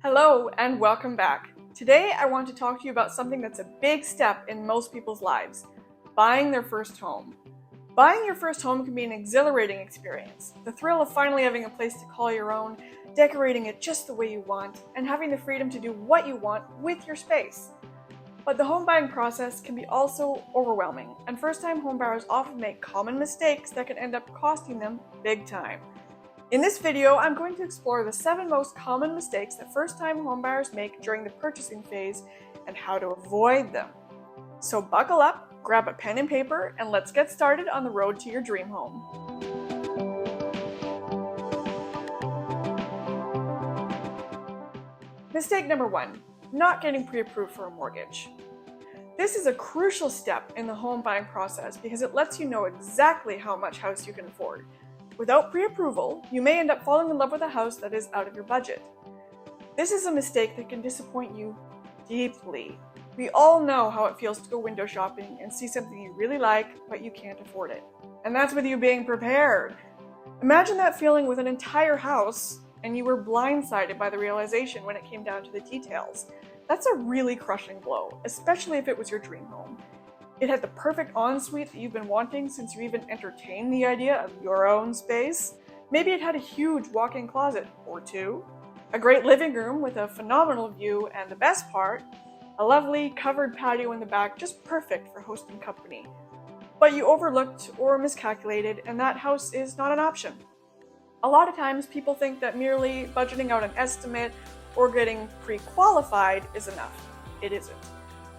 Hello and welcome back. Today I want to talk to you about something that's a big step in most people's lives: buying their first home. Buying your first home can be an exhilarating experience. The thrill of finally having a place to call your own, decorating it just the way you want, and having the freedom to do what you want with your space. But the home buying process can be also overwhelming, and first-time homebuyers often make common mistakes that can end up costing them big time. In this video, I'm going to explore the 7 most common mistakes that first-time homebuyers make during the purchasing phase and how to avoid them. So buckle up, grab a pen and paper, and let's get started on the road to your dream home. Mistake number 1, not getting pre-approved for a mortgage. This is a crucial step in the home buying process because it lets you know exactly how much house you can afford. Without pre-approval, you may end up falling in love with a house that is out of your budget. This is a mistake that can disappoint you deeply. We all know how it feels to go window shopping and see something you really like, but you can't afford it. And that's with you being prepared. Imagine that feeling with an entire house and you were blindsided by the realization when it came down to the details. That's a really crushing blow, especially if it was your dream home. It had the perfect ensuite that you've been wanting since you even entertained the idea of your own space. Maybe it had a huge walk-in closet, or 2, a great living room with a phenomenal view, and the best part, a lovely covered patio in the back, just perfect for hosting company. But you overlooked or miscalculated, and that house is not an option. A lot of times people think that merely budgeting out an estimate or getting pre-qualified is enough. It isn't.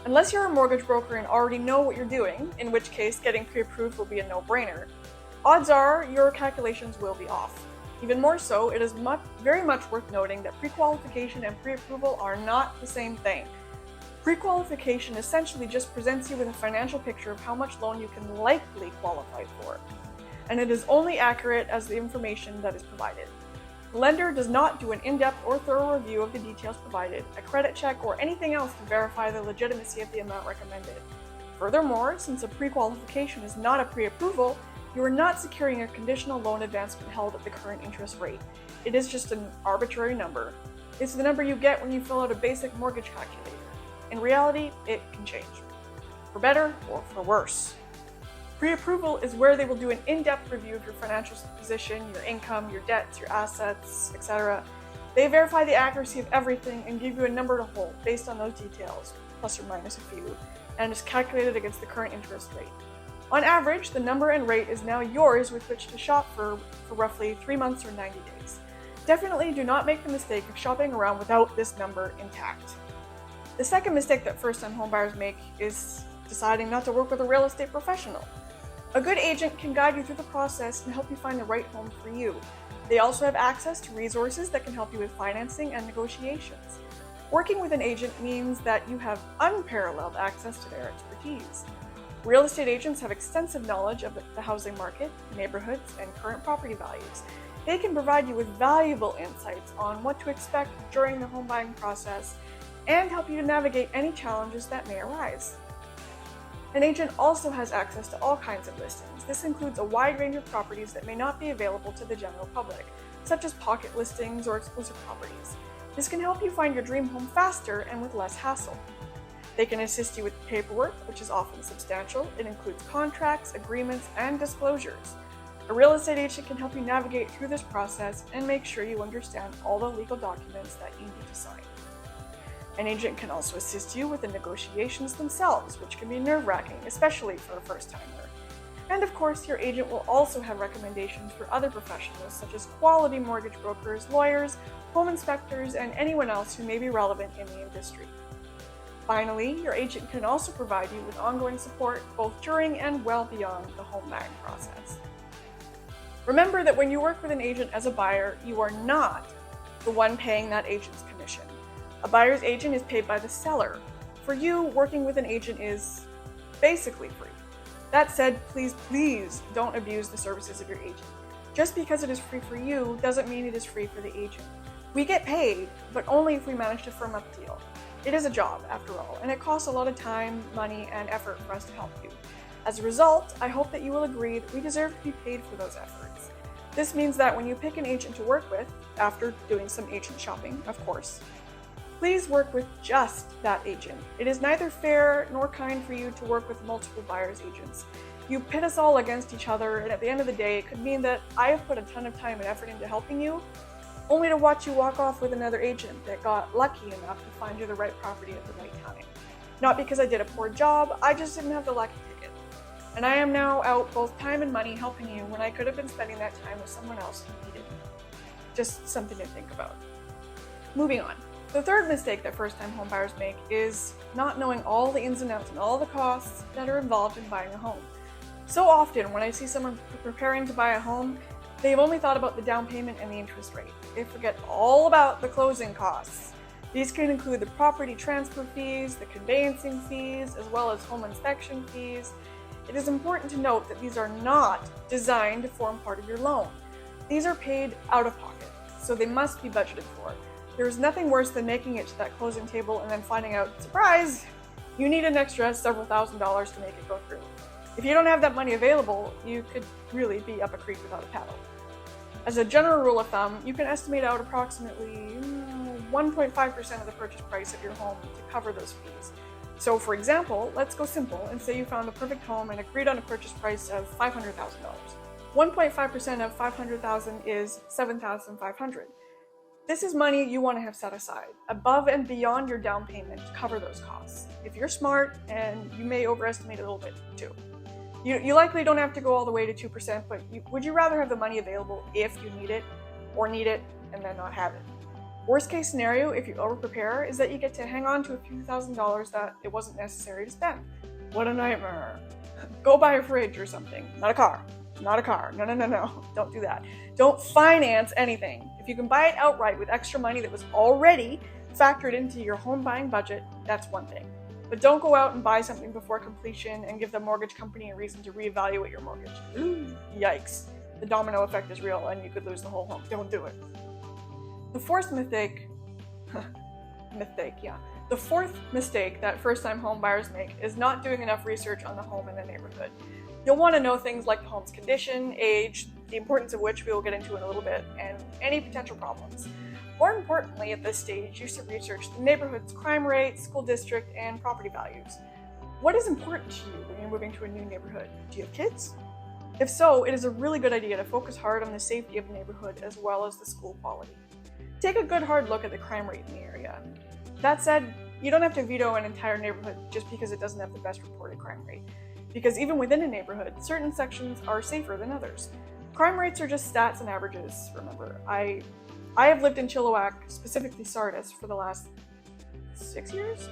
Unless you're a mortgage broker and already know what you're doing, in which case getting pre-approved will be a no-brainer, odds are your calculations will be off. Even more so, it is very much worth noting that pre-qualification and pre-approval are not the same thing. Pre-qualification essentially just presents you with a financial picture of how much loan you can likely qualify for, and it is only accurate as the information that is provided. The lender does not do an in-depth or thorough review of the details provided, a credit check, or anything else to verify the legitimacy of the amount recommended. Furthermore, since a pre-qualification is not a pre-approval, you are not securing a conditional loan advancement held at the current interest rate. It is just an arbitrary number. It's the number you get when you fill out a basic mortgage calculator. In reality, it can change, for better or for worse. Pre-approval is where they will do an in-depth review of your financial position, your income, your debts, your assets, etc. They verify the accuracy of everything and give you a number to hold based on those details, plus or minus a few, and is calculated against the current interest rate. On average, the number and rate is now yours with which to shop for roughly 3 months or 90 days. Definitely do not make the mistake of shopping around without this number intact. The second mistake that first-time homebuyers make is deciding not to work with a real estate professional. A good agent can guide you through the process and help you find the right home for you. They also have access to resources that can help you with financing and negotiations. Working with an agent means that you have unparalleled access to their expertise. Real estate agents have extensive knowledge of the housing market, neighborhoods, and current property values. They can provide you with valuable insights on what to expect during the home buying process and help you to navigate any challenges that may arise. An agent also has access to all kinds of listings. This includes a wide range of properties that may not be available to the general public, such as pocket listings or exclusive properties. This can help you find your dream home faster and with less hassle. They can assist you with paperwork, which is often substantial. It includes contracts, agreements, and disclosures. A real estate agent can help you navigate through this process and make sure you understand all the legal documents that you need to sign. An agent can also assist you with the negotiations themselves, which can be nerve-wracking, especially for a first-timer. And of course, your agent will also have recommendations for other professionals, such as quality mortgage brokers, lawyers, home inspectors, and anyone else who may be relevant in the industry. Finally, your agent can also provide you with ongoing support both during and well beyond the home buying process. Remember that when you work with an agent as a buyer, you are not the one paying that agent's commission. A buyer's agent is paid by the seller. For you, working with an agent is basically free. That said, please don't abuse the services of your agent. Just because it is free for you doesn't mean it is free for the agent. We get paid, but only if we manage to firm up a deal. It is a job, after all, and it costs a lot of time, money, and effort for us to help you. As a result, I hope that you will agree that we deserve to be paid for those efforts. This means that when you pick an agent to work with, after doing some agent shopping, of course, Please work with just that agent. It is neither fair nor kind for you to work with multiple buyer's agents. You pit us all against each other, and at the end of the day, it could mean that I have put a ton of time and effort into helping you, only to watch you walk off with another agent that got lucky enough to find you the right property at the right time. Not because I did a poor job, I just didn't have the lucky ticket. And I am now out both time and money helping you when I could have been spending that time with someone else who needed me. Just something to think about. Moving on. The third mistake that first-time homebuyers make is not knowing all the ins and outs and all the costs that are involved in buying a home. So often when I see someone preparing to buy a home, they've only thought about the down payment and the interest rate. They forget all about the closing costs. These can include the property transfer fees, the conveyancing fees, as well as home inspection fees. It is important to note that these are not designed to form part of your loan. These are paid out of pocket, so they must be budgeted for. There's nothing worse than making it to that closing table and then finding out, surprise, you need an extra several $1,000s to make it go through. If you don't have that money available, you could really be up a creek without a paddle. As a general rule of thumb, you can estimate out approximately 1.5% of the purchase price of your home to cover those fees. So for example, let's go simple and say you found the perfect home and agreed on a purchase price of $500,000. 1.5% of $500,000 is $7,500. This is money you want to have set aside, above and beyond your down payment to cover those costs. If you're smart, and you may overestimate a little bit too. You likely don't have to go all the way to 2%, but would you rather have the money available if you need it, or need it and then not have it? Worst case scenario, if you over-prepare, is that you get to hang on to a few $1,000s that it wasn't necessary to spend. What a nightmare. Go buy a fridge or something, not a car. Not a car. No. Don't do that. Don't finance anything. If you can buy it outright with extra money that was already factored into your home buying budget, that's one thing. But don't go out and buy something before completion and give the mortgage company a reason to reevaluate your mortgage. Yikes. The domino effect is real and you could lose the whole home. Don't do it. The fourth mistake that first-time home buyers make is not doing enough research on the home in the neighborhood. You'll want to know things like the home's condition, age, the importance of which we will get into in a little bit, and any potential problems. More importantly, at this stage, you should research the neighborhood's crime rate, school district, and property values. What is important to you when you're moving to a new neighborhood? Do you have kids? If so, it is a really good idea to focus hard on the safety of the neighborhood as well as the school quality. Take a good hard look at the crime rate in the area. That said, you don't have to veto an entire neighborhood just because it doesn't have the best reported crime rate. Because even within a neighborhood, certain sections are safer than others. Crime rates are just stats and averages, remember. I have lived in Chilliwack, specifically Sardis, for the last 6 years?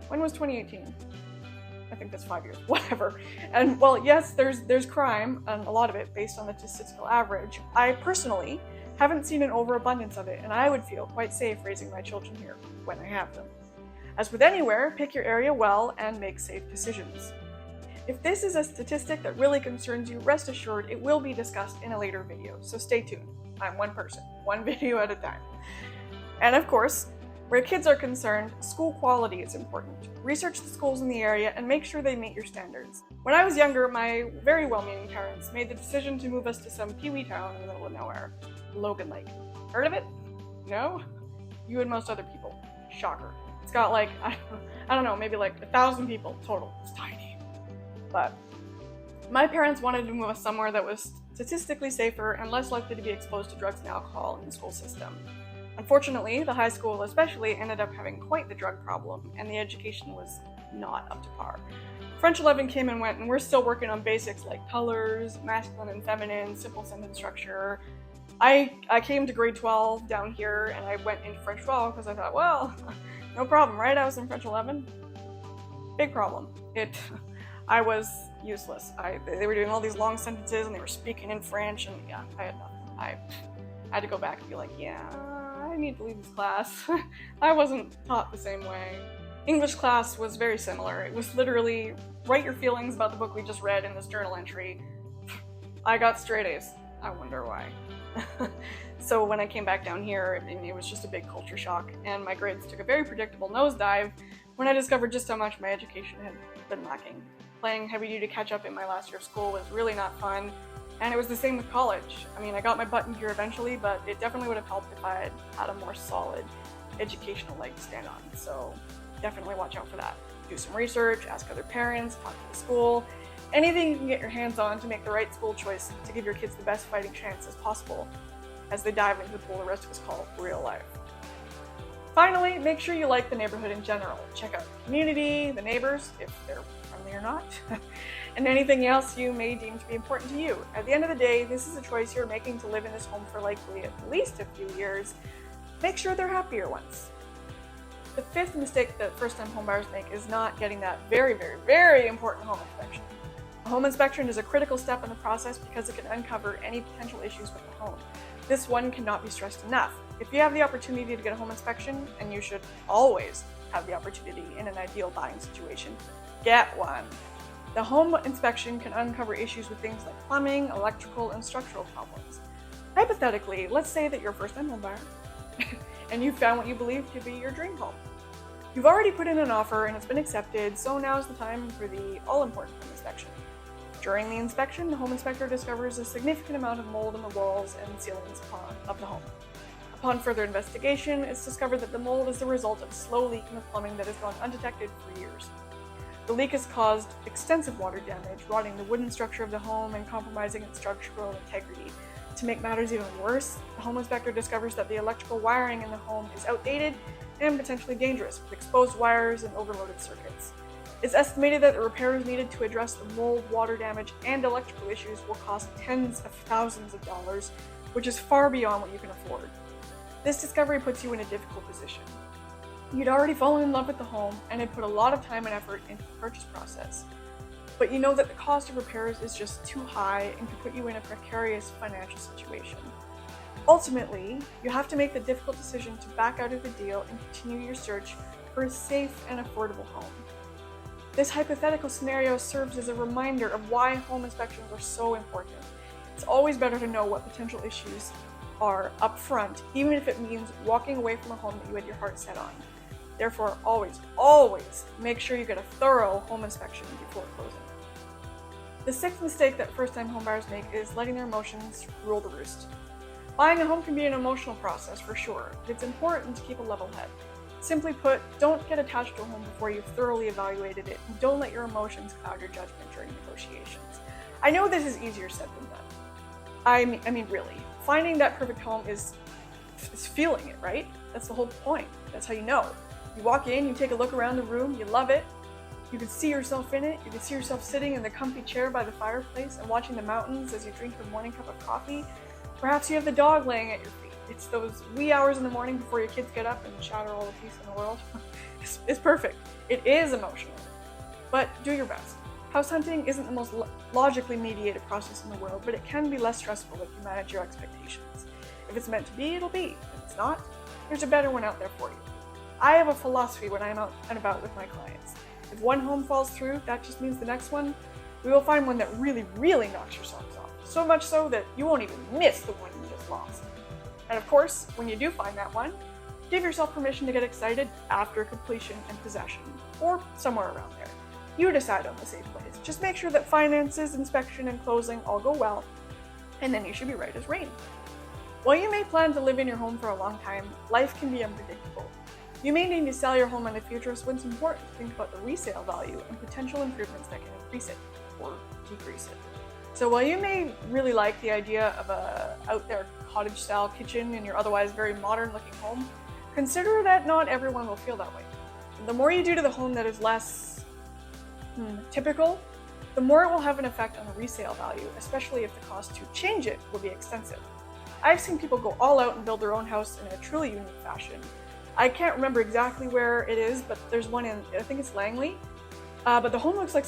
When was 2018? I think that's 5 years, whatever. And well, yes, there's crime, and a lot of it based on the statistical average. I personally haven't seen an overabundance of it, and I would feel quite safe raising my children here when I have them. As with anywhere, pick your area well and make safe decisions. If this is a statistic that really concerns you, rest assured it will be discussed in a later video, so stay tuned. I'm one person, one video at a time. And of course, where kids are concerned, school quality is important. Research the schools in the area and make sure they meet your standards. When I was younger, my very well-meaning parents made the decision to move us to some peewee town in the middle of nowhere, Logan Lake. Heard of it? No? You and most other people. Shocker. It's got like, I don't know, maybe like 1,000 people total. It's tiny. But my parents wanted to move us somewhere that was statistically safer and less likely to be exposed to drugs and alcohol in the school system. Unfortunately, the high school especially ended up having quite the drug problem, and the education was not up to par. French 11 came and went, and we're still working on basics like colors, masculine and feminine, simple sentence structure. I came to grade 12 down here, and I went into French 12 because I thought, well, no problem, right? I was in French 11. Big problem. I was useless. They were doing all these long sentences and they were speaking in French, and yeah, I had nothing. I had to go back and be like, yeah, I need to leave this class. I wasn't taught the same way. English class was very similar. It was literally write your feelings about the book we just read in this journal entry. I got straight A's. I wonder why. So when I came back down here, it was just a big culture shock, and my grades took a very predictable nosedive when I discovered just how much my education had been lacking. Playing heavy-duty catch-up in my last year of school was really not fun, and it was the same with college. I mean, I got my butt in gear eventually, but it definitely would have helped if I had had a more solid educational leg to stand on, so definitely watch out for that. Do some research, ask other parents, talk to the school, anything you can get your hands on to make the right school choice to give your kids the best fighting chance as possible as they dive into what the rest of us call real life. Finally, make sure you like the neighborhood in general. Check out the community, the neighbors, if they're friendly or not, and anything else you may deem to be important to you. At the end of the day, this is a choice you're making to live in this home for likely at least a few years. Make sure they're happier ones. The fifth mistake that first-time homebuyers make is not getting that very, very, very important home inspection. A home inspection is a critical step in the process because it can uncover any potential issues with the home. This one cannot be stressed enough. If you have the opportunity to get a home inspection, and you should always have the opportunity in an ideal buying situation, get one. The home inspection can uncover issues with things like plumbing, electrical, and structural problems. Hypothetically, let's say that you're a first-time homebuyer and you found what you believe to be your dream home. You've already put in an offer and it's been accepted, so now's the time for the all-important home inspection. During the inspection, the home inspector discovers a significant amount of mold in the walls and ceilings of the home. Upon further investigation, it's discovered that the mold is the result of slow leaking of plumbing that has gone undetected for years. The leak has caused extensive water damage, rotting the wooden structure of the home and compromising its structural integrity. To make matters even worse, the home inspector discovers that the electrical wiring in the home is outdated and potentially dangerous, with exposed wires and overloaded circuits. It's estimated that the repairs needed to address the mold, water damage, and electrical issues will cost tens of thousands of dollars, which is far beyond what you can afford. This discovery puts you in a difficult position. You'd already fallen in love with the home and had put a lot of time and effort into the purchase process, but you know that the cost of repairs is just too high and could put you in a precarious financial situation. Ultimately, you have to make the difficult decision to back out of the deal and continue your search for a safe and affordable home. This hypothetical scenario serves as a reminder of why home inspections are so important. It's always better to know what potential issues are up front, even if it means walking away from a home that you had your heart set on. Therefore, always, always make sure you get a thorough home inspection before closing. The sixth mistake that first-time homebuyers make is letting their emotions rule the roost. Buying a home can be an emotional process for sure, but it's important to keep a level head. Simply put, don't get attached to a home before you've thoroughly evaluated it, and don't let your emotions cloud your judgment during negotiations. I know this is easier said than done. I mean, really, finding that perfect home is feeling it, right? That's the whole point. That's how you know. You walk in, you take a look around the room, you love it, you can see yourself in it, you can see yourself sitting in the comfy chair by the fireplace and watching the mountains as you drink your morning cup of coffee. Perhaps you have the dog laying at your feet. It's those wee hours in the morning before your kids get up and shatter all the peace in the world. It's perfect. It is emotional. But do your best. House hunting isn't the most logically mediated process in the world, but it can be less stressful if you manage your expectations. If it's meant to be, it'll be. If it's not, there's a better one out there for you. I have a philosophy when I'm out and about with my clients. If one home falls through, that just means the next one, we will find one that really, really knocks your socks off. So much so that you won't even miss the one you just lost. And of course, when you do find that one, give yourself permission to get excited after completion and possession, or somewhere around there. You decide on the safe place. Just make sure that finances, inspection, and closing all go well, and then you should be right as rain. While you may plan to live in your home for a long time, life can be unpredictable. You may need to sell your home in the future, so it's important to think about the resale value and potential improvements that can increase it or decrease it. So while you may really like the idea of a out there cottage-style kitchen in your otherwise very modern-looking home, consider that not everyone will feel that way. The more you do to the home that is less typical, the more it will have an effect on the resale value, especially if the cost to change it will be extensive. I've seen people go all out and build their own house in a truly unique fashion. I can't remember exactly where it is, but there's one in, I think it's Langley. But the home looks like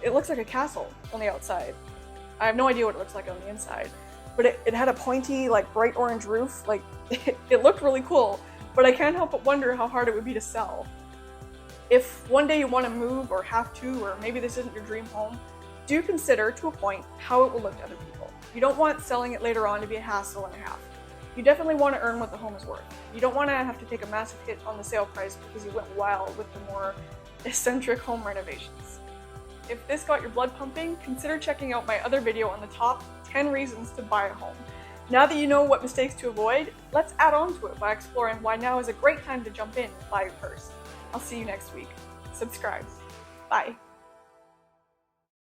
it looks like a castle on the outside. I have no idea what it looks like on the inside, but it had a pointy, like bright orange roof. Like it looked really cool, but I can't help but wonder how hard it would be to sell. If one day you want to move or have to, or maybe this isn't your dream home, do consider to a point how it will look to other people. You don't want selling it later on to be a hassle and a half. You definitely want to earn what the home is worth. You don't want to have to take a massive hit on the sale price because you went wild with the more eccentric home renovations. If this got your blood pumping, consider checking out my other video on the top 10 reasons to buy a home. Now that you know what mistakes to avoid, let's add on to it by exploring why now is a great time to jump in and buy your first. I'll see you next week. Subscribe. Bye.